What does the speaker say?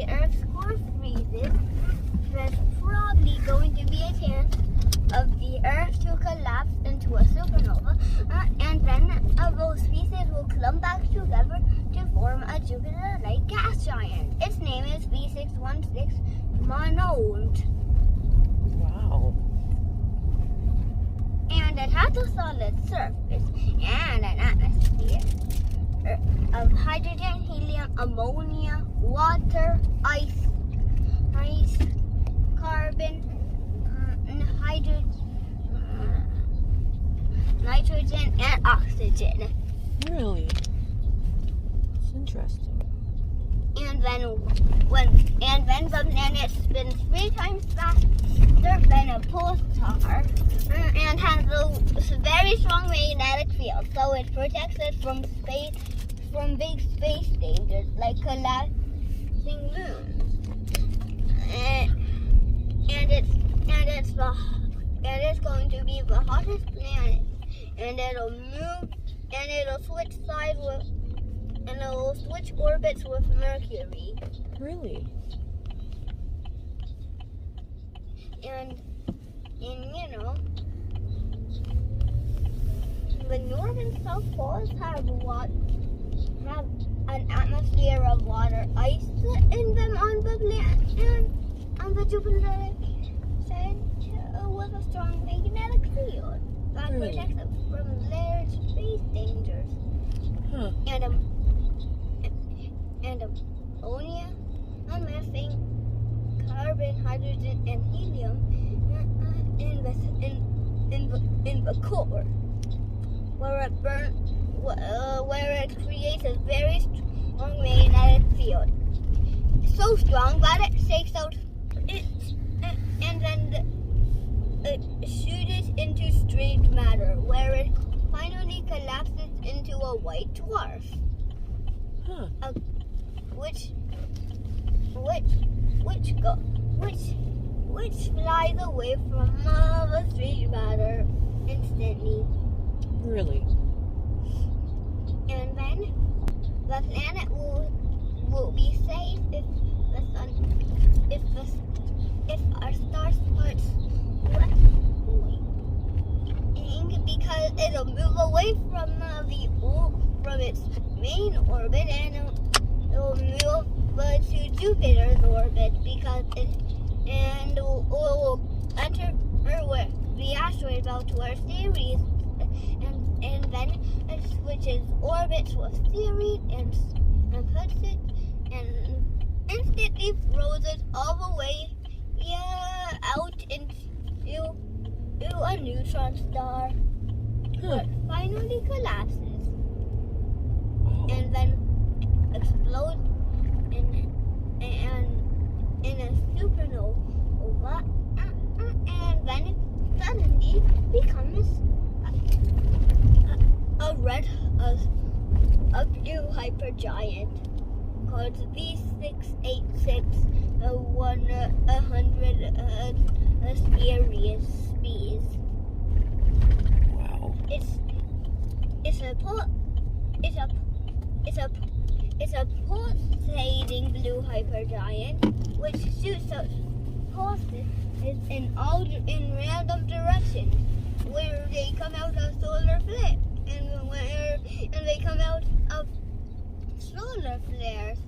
the Earth's core freezes, there's probably going to be a chance of the Earth to collapse into a supernova, and then those pieces will clump back together to form a Jupiter-like gas giant. Its name is V616 Monode. Wow. And it has a solid surface and an atmosphere of hydrogen, helium, ammonia, water, ice, carbon, nitrogen, and oxygen. Really? It's interesting. And then the planet spins 3 times faster than a pulsar and has a very strong magnetic field, so it protects it from big space dangers like collapsing moons. And it's going to be the hottest planet, and it'll switch orbits with Mercury. Really? And the North and South Poles have an atmosphere of water, ice in them on the planet, and on the Jupiter side with a strong magnetic field that protects it from large space dangers. Huh. And ammonia, methane, carbon, hydrogen, and helium in the core, where it creates a very strong magnetic field. So strong that it shakes out it, and then it shoots into strange matter, where it finally collapses into a white dwarf. Huh. Which flies away from the strange matter instantly. Really? And then the planet will be safe if our star starts swelling, because it'll move away from its main orbit, and it'll move to Jupiter's orbit and will enter the asteroid belt to our Ceres, and then it switches orbits with Ceres and puts it and instantly throws it all the way out into a neutron star. But finally collapses and then explodes in a supernova, and then it suddenly becomes a blue hypergiant called V686 100 Series. Wow. It's a pulsating blue hypergiant which shoots out pulses in random directions, where they come out of solar flares and they come out of solar flares.